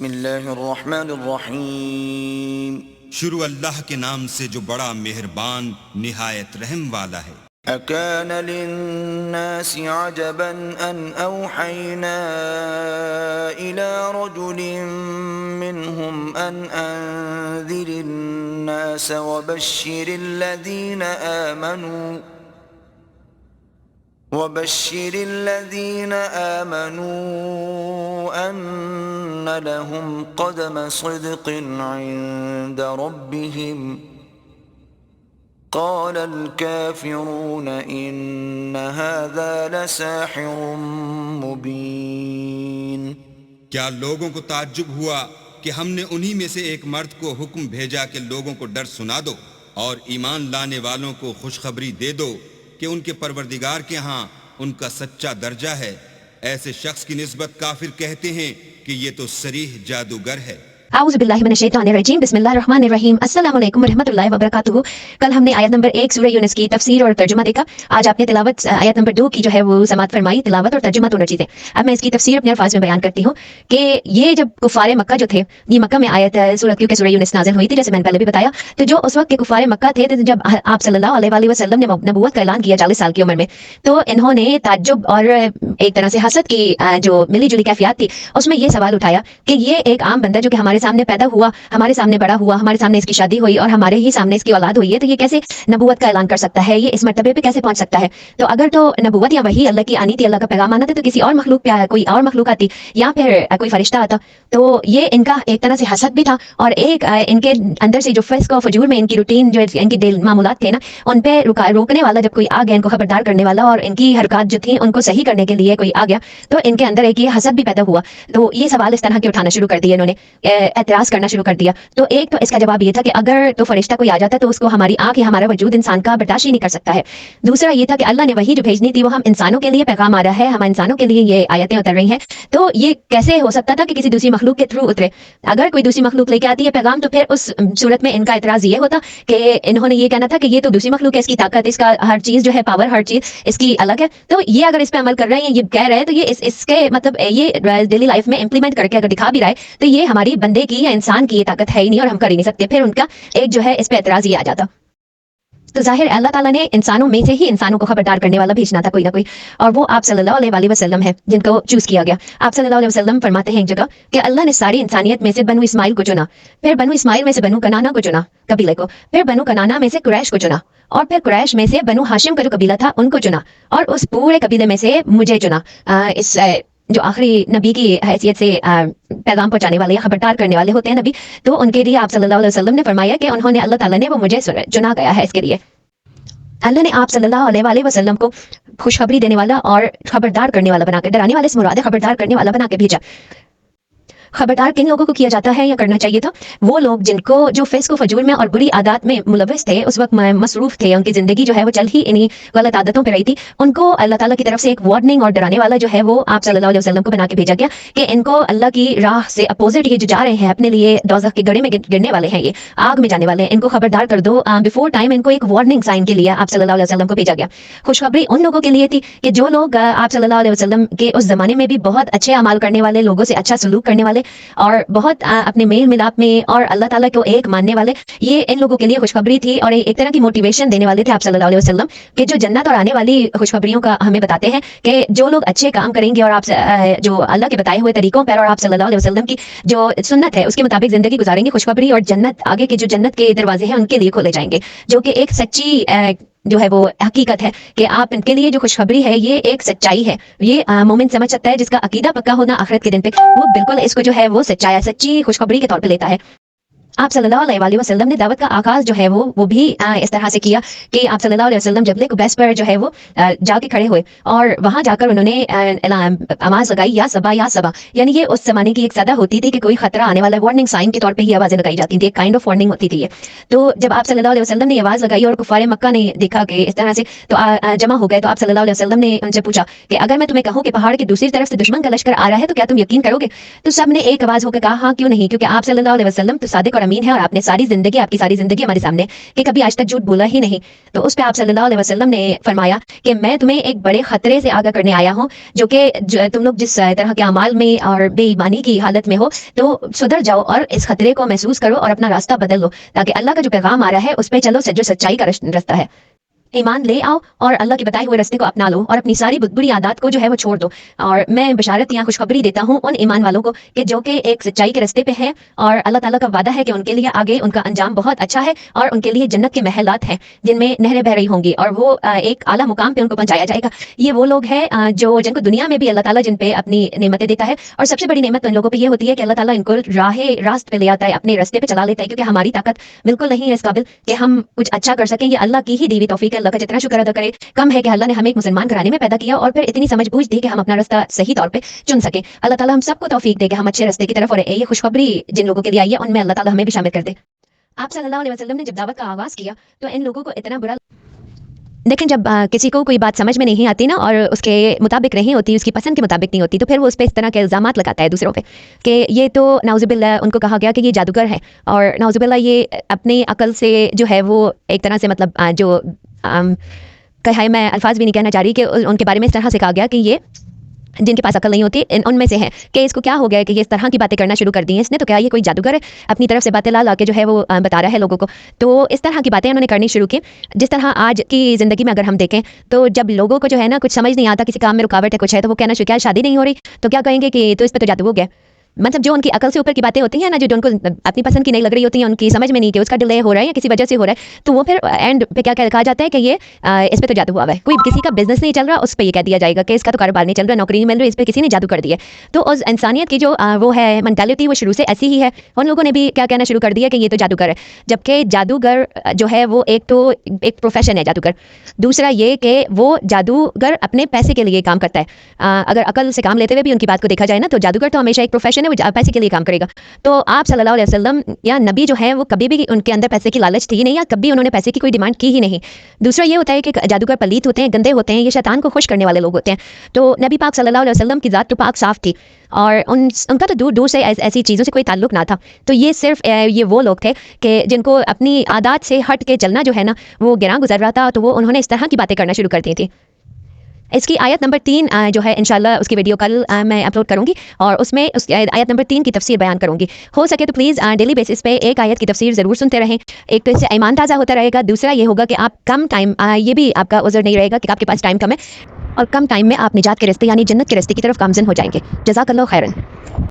بسم اللہ الرحمن الرحیم. شروع اللہ کے نام سے جو بڑا مہربان نہایت رحم والا ہے. اکان للناس عجبا ان اوحینا الى رجل منهم ان انذر الناس وبشر الذين آمنوا أن لهم قدم صدق عند ربهم قال الكافرون إن هذا لساحر مبين. کیا لوگوں کو تعجب ہوا کہ ہم نے انہی میں سے ایک مرد کو حکم بھیجا کہ لوگوں کو ڈر سنا دو اور ایمان لانے والوں کو خوشخبری دے دو کہ ان کے پروردگار کے ہاں ان کا سچا درجہ ہے. ایسے شخص کی نسبت کافر کہتے ہیں کہ یہ تو صریح جادوگر ہے. اعوذ باللہ من الشیطان الرجیم. بسم اللہ الرحمن الرحیم. السلام علیکم ورحمۃ اللہ وبرکاتہ. کل ہم نے آیت نمبر 1 سورہ یونس کی تفسیر اور ترجمہ دیکھا. آج آپ نے تلاوت آیت نمبر 2 کی جو ہے وہ سماعت فرمائی. تلاوت اور ترجمہ دونوں چیزیں. اب میں اس کی تفسیر اپنے الفاظ میں بیان کرتی ہوں کہ یہ جب کفار مکہ جو تھے، یہ مکہ میں آیت سورہ یونس نازل ہوئی تھی جیسے میں نے پہلے بھی بتایا. تو جو اس وقت کے کفار مکہ تھے، جب آپ صلی اللہ علیہ وسلم نے نبوت کا اعلان کیا 40 سال کی عمر میں، تو انہوں نے تعجب اور ایک طرح سے حسد کی جو ملی جلی کیفیات تھی، اس میں یہ سوال اٹھایا کہ یہ ایک عام بندہ جو کہ ہمارے سامنے پیدا ہوا، ہمارے سامنے بڑا ہوا، ہمارے سامنے اس کی شادی ہوئی اور ہمارے ہی سامنے اس کی اولاد ہوئی ہے، تو یہ کیسے نبوت کا اعلان کر سکتا ہے؟ یہ اس مرتبے پہ کیسے پہنچ سکتا ہے؟ تو اگر تو نبوت یا وحی اللہ کی آنی تھی، اللہ کا پیغام آنا تھا، تو کسی اور مخلوق پہ کوئی اور مخلوق آتی یا پھر کوئی فرشتہ آتا. تو یہ ان کا ایک طرح سے حسد بھی تھا، اور ایک ان کے اندر سے جو فسق و فجور میں ان کی روٹین جو ان کی دل معمولات تھے نا، ان پہ روکنے والا جب کوئی آ گیا، ان کو خبردار کرنے والا اور ان کی حرکات جو تھیں ان کو صحیح کرنے کے لیے کوئی آ گیا، تو ان کے اندر ایک یہ حسد بھی پیدا ہوا. تو یہ سوال اس طرح کے اٹھانا شروع کر دیا، انہوں نے اعتراض کرنا شروع کر دیا. تو ایک تو اس کا جواب یہ تھا کہ اگر تو فرشتہ کوئی آ جاتا تو اس کو ہماری آنکھ یا ہمارا وجود انسان کا برداشت ہی نہیں کر سکتا ہے. دوسرا یہ تھا کہ اللہ نے وحی جو بھیجنی تھی وہ ہم انسانوں کے لیے پیغام آ رہا ہے، ہم انسانوں کے لیے یہ آیتیں اتر رہی ہیں، تو یہ کیسے ہو سکتا تھا کہ کسی دوسری مخلوق کے تھرو اترے؟ اگر کوئی دوسری مخلوق لے کے آتی ہے پیغام تو پھر اس صورت میں ان کا اعتراض یہ ہوتا کہ انہوں نے یہ کہنا تھا کہ یہ تو دوسری مخلوق ہے، اس کی طاقت، اس کا ہر چیز جو ہے پاور، ہر چیز اس کی الگ ہے. تو یہ اگر اس پہ عمل کر رہے ہیں، یہ کہہ رہے ہیں، تو یہ اس کے مطلب یہ ڈیلی لائف میں امپلیمنٹ کر کے اگر دکھا بھی رہا ہے تو یہ ہماری بندے کی یا انسان کی یہ طاقت ہے ہی نہیں اور ہم کر ہی نہیں سکتے. پھر ان کا ایک جو ہے اس پہ اعتراض یہ آ جاتا. تو ظاہر اللہ تعالیٰ نے انسانوں میں سے ہی انسانوں کو خبردار کرنے والا بھیجنا تھا کوئی نہ کوئی، اور وہ آپ صلی اللہ علیہ وسلم ہے جن کو چوز کیا گیا. آپ صلی اللہ علیہ وسلم فرماتے ہیں ایک جگہ کہ اللہ نے ساری انسانیت میں سے بنو اسماعیل کو چنا، پھر بنو اسماعیل میں سے بنو کنانا کو چنا قبیلے کو، پھر بنو کنانا میں سے قریش کو چنا، اور پھر قریش میں سے بنو ہاشم کا جو قبیلہ تھا ان کو چنا، اور اس پورے قبیلے میں سے مجھے چنا. اس جو آخری نبی کی حیثیت سے پیغام پہنچانے والے یا خبردار کرنے والے ہوتے ہیں نبی، تو ان کے لیے آپ صلی اللہ علیہ وسلم نے فرمایا کہ انہوں نے اللہ تعالیٰ نے وہ مجھے چنا گیا ہے. اس کے لیے اللہ نے آپ صلی اللہ علیہ وسلم کو خوشخبری دینے والا اور خبردار کرنے والا بنا کے، ڈرانے والے سے مراد ہے خبردار کرنے والا بنا کے بھیجا. خبردار کن لوگوں کو کیا جاتا ہے یا کرنا چاہیے تھا؟ وہ لوگ جن کو جو فسق و فجور میں اور بری عادات میں ملوث تھے، اس وقت مصروف تھے، ان کی زندگی جو ہے وہ چل ہی انہی غلط عادتوں پہ رہی تھی، ان کو اللہ تعالیٰ کی طرف سے ایک وارننگ اور ڈرانے والا جو ہے وہ آپ صلی اللہ علیہ وسلم کو بنا کے بھیجا گیا کہ ان کو اللہ کی راہ سے اپوزٹ یہ جو جا رہے ہیں، اپنے لیے دوزخ کے گڑھے میں گرنے والے ہیں، یہ آگ میں جانے والے ہیں، ان کو خبردار کر دو. بیفور ٹائم ان کو ایک وارننگ سائن کے لیے آپ صلی اللہ علیہ وسلم کو بھیجا گیا. خوشخبری ان لوگوں کے لیے تھی کہ جو لوگ آپ صلی اللہ علیہ وسلم کے اس زمانے میں بھی بہت اچھے اعمال کرنے والے، لوگوں سے اچھا سلوک کرنے والے اور بہت اپنے میل ملاپ میں اور اللہ تعالیٰ کو ایک ماننے والے، یہ ان لوگوں کے لیے خوشخبری تھی اور ایک طرح کی موٹیویشن دینے والے تھے آپ صلی اللہ علیہ وسلم کہ جو جنت اور آنے والی خوشخبریوں کا ہمیں بتاتے ہیں کہ جو لوگ اچھے کام کریں گے اور آپ جو اللہ کے بتائے ہوئے طریقوں پر اور آپ صلی اللہ علیہ وسلم کی جو سنت ہے اس کے مطابق زندگی گزاریں گے، خوشخبری اور جنت، آگے کے جو جنت کے دروازے ہیں ان کے لیے کھولے جائیں گے، جو کہ ایک سچی جو ہے وہ حقیقت ہے کہ آپ ان کے لیے جو خوشخبری ہے یہ ایک سچائی ہے. یہ مومن سمجھ سکتا ہے جس کا عقیدہ پکا ہونا آخرت کے دن پہ، وہ بالکل اس کو جو ہے وہ سچی خوشخبری کے طور پہ لیتا ہے. آپ صلی اللہ علیہ وسلم نے دعوت کا آغاز جو ہے وہ بھی اس طرح سے کیا کہ آپ صلی اللہ علیہ وسلم جبل قبیس پر جو ہے وہ جا کے کھڑے ہوئے اور وہاں جا کر انہوں نے آواز لگائی یا صبا یا صبا، یعنی یہ اس زمانے کی ایک صدا ہوتی تھی کہ کوئی خطرہ آنے والا، وارننگ سائن کے طور پہ یہ آوازیں لگائی جاتی تھی، ایک کائنڈ آف وارننگ ہوتی تھی یہ. تو جب آپ صلی اللہ علیہ وسلم نے آواز لگائی اور کفار مکہ نے دیکھا کہ اس طرح سے تو جمع ہو گئے، تو آپ صلی اللہ علیہ وسلم نے ان سے پوچھا کہ اگر میں تمہیں کہوں کہ پہاڑ کی دوسری طرف سے دشمن کا لشکر آ رہا ہے تو کیا تم یقین کرو گے؟ تو سب نے ایک آواز ہو کے کہا ہاں کیوں نہیں، کیونکہ آپ صلی اللہ علیہ وسلم تو صادق اور اور امین ہے اور آپ نے ساری زندگی ہمارے سامنے کہ کبھی آج تک جھوٹ بولا ہی نہیں، تو اس پہ آپ صلی اللہ علیہ وسلم نے فرمایا کہ میں تمہیں ایک بڑے خطرے سے آگاہ کرنے آیا ہوں، جو کہ تم لوگ جس طرح کے اعمال میں اور بے ایمانی کی حالت میں ہو تو سدھر جاؤ اور اس خطرے کو محسوس کرو اور اپنا راستہ بدل لو، تاکہ اللہ کا جو پیغام آ رہا ہے اس پہ چلو، جو سچائی کا رستہ ہے، ایمان لے آؤ اور اللہ کے بتائے ہوئے راستے کو اپنا لو اور اپنی ساری بری عادات کو جو ہے وہ چھوڑ دو۔ اور میں بشارت یا خوشخبری دیتا ہوں ان ایمان والوں کو کہ جو کہ ایک سچائی کے راستے پہ ہیں اور اللہ تعالیٰ کا وعدہ ہے کہ ان کے لیے آگے ان کا انجام بہت اچھا ہے اور ان کے لیے جنت کے محلات ہیں جن میں نہریں بہ رہی ہوں گی اور وہ ایک اعلیٰ مقام پہ ان کو پہنچایا جائے گا۔ یہ وہ لوگ ہیں جن کو دنیا میں بھی اللہ تعالیٰ جن پہ اپنی نعمتیں دیتا ہے، اور سب سے بڑی نعمت ان لوگوں پہ یہ ہوتی ہے کہ اللہ تعالیٰ ان کو راست پہ لے آتا ہے، اپنے راستے پہ چلا لیتا ہے، کیونکہ ہماری طاقت بالکل نہیں ہے اس قابل کہ ہم کچھ اچھا کر سکیں۔ یہ اللہ کی ہی دی ہوئی توفیق ہے، اللہ کا جتنا شکر ادا کم ہے کہ اللہ نے ہمیں ایک مسلمان گھرانے میں پیدا کیا اور پھر اتنی سمجھ بوجھ دی کہ ہم اپنا راستہ صحیح طور پہ چن سکیں۔ اللہ تعالیٰ ہم سب کو توفیق دے کہ ہم اچھے راستے کی طرف، اور یہ خوشخبری جن لوگوں کے لیے آئی ہے ان میں اللہ تعالیٰ ہمیں بھی شامل کر دے۔ آپ صلی اللہ علیہ وسلم نے جب دعوت کا آغاز کیا تو ان لوگوں کو اتنا برا لیکن جب کسی کو کوئی بات سمجھ میں نہیں آتی نا اور اس کے مطابق نہیں ہوتی، اس کی پسند کے مطابق نہیں ہوتی، تو پھر وہ اس پہ اس طرح کے الزامات لگاتا ہے دوسروں پہ کہ یہ تو نعوذ باللہ ان کو کہا گیا کہ یہ جادوگر ہے، اور نعوذ باللہ یہ اپنی عقل سے جو ہے وہ ایک طرح سے مطلب جو کہ میں الفاظ بھی نہیں کہنا چاہ رہی کہ ان کے بارے میں اس طرح سے کہا گیا کہ یہ جن کے پاس عقل نہیں ہوتی ان میں سے ہے، کہ اس کو کیا ہو گیا ہے کہ یہ اس طرح کی باتیں کرنا شروع کر دی ہیں اس نے، تو کیا یہ کوئی جادوگر ہے اپنی طرف سے باتیں لا کے جو ہے وہ بتا رہا ہے لوگوں کو۔ تو اس طرح کی باتیں انہوں نے کرنی شروع کی، جس طرح آج کی زندگی میں اگر ہم دیکھیں تو جب لوگوں کو جو ہے نا کچھ سمجھ نہیں آتا، کسی کام میں رکاوٹ ہے، کچھ ہے، تو وہ کہنا شروع کیا شادی نہیں ہو رہی تو کیا کہیں گے کہ تو اس پہ تو جادو ہو گیا۔ مطلب جو ان کی عقل سے اوپر کی باتیں ہوتی ہیں نا، جو ان کو اپنی پسند کی نہیں لگ رہی ہوتی ہیں، ان کی سمجھ میں نہیں کہ اس کا ڈیلے ہو رہا ہے یا کسی وجہ سے ہو رہا ہے، تو وہ پھر اینڈ پہ کیا کہا جاتا ہے کہ یہ اس پہ تو جادو ہوا ہے۔ کوئی کسی کا بزنس نہیں چل رہا، اس پہ یہ کہہ دیا جائے گا کہ اس کا تو کاروبار نہیں چل رہا، نوکری نہیں مل رہی، اس پہ کسی نے جادو کر دیا۔ تو اس انسانیت کی جو وہ ہے مینٹالٹی وہ شروع سے ایسی ہی ہے، ان لوگوں نے بھی کیا کہنا شروع کر دیا کہ یہ تو جادوگر ہے، جبکہ جادوگر جو ہے وہ ایک پروفیشن ہے جادوگر، دوسرا یہ کہ وہ جادوگر اپنے پیسے کے لیے کام کرتا ہے۔ اگر عقل سے کام لیتے ہوئے بھی ان کی بات کو دیکھا جائے نا، تو جادوگر تو ہمیشہ ایک پروفیشن ہے، وہ پیسے کے لیے کرے گا۔ تو آپ صلی اللہ علیہ وسلم یا نبی جو ہے وہ کبھی بھی ان کے اندر پیسے کی لالچ تھی نہیں، یا کبھی انہوں نے پیسے کی کوئی ڈیمانڈ کی ہی نہیں۔ دوسرا یہ ہوتا ہے کہ جادوگر پلیت ہوتے ہیں، گندے ہوتے ہیں، یہ شیطان کو خوش کرنے والے لوگ ہوتے ہیں۔ تو نبی پاک صلی اللہ علیہ وسلم کی ذات تو پاک صاف تھی اور ان کا تو دور دور سے ایسی چیزوں سے کوئی تعلق نہ تھا۔ تو یہ صرف یہ وہ لوگ تھے کہ جن کو اپنی عادات سے ہٹ کے چلنا جو ہے نا وہ گراں گزر رہا تھا، تو وہ انہوں نے اس طرح کی باتیں کرنا شروع کر دی تھی۔ اس کی آیت نمبر 3 جو ہے انشاءاللہ اس کی ویڈیو کل میں اپلوڈ کروں گی، اور اس میں اس آیت نمبر 3 کی تفسیر بیان کروں گی۔ ہو سکے تو پلیز ڈیلی بیسس پہ ایک آیت کی تفسیر ضرور سنتے رہیں، ایک تو اس سے ایمان تازہ ہوتا رہے گا، دوسرا یہ ہوگا کہ آپ کم ٹائم یہ بھی آپ کا عذر نہیں رہے گا کہ آپ کے پاس ٹائم کم ہے، اور کم ٹائم میں آپ نجات کے راستے یعنی جنت کے راستے کی طرف گامزن ہو جائیں گے۔ جزاک اللہ خیرن۔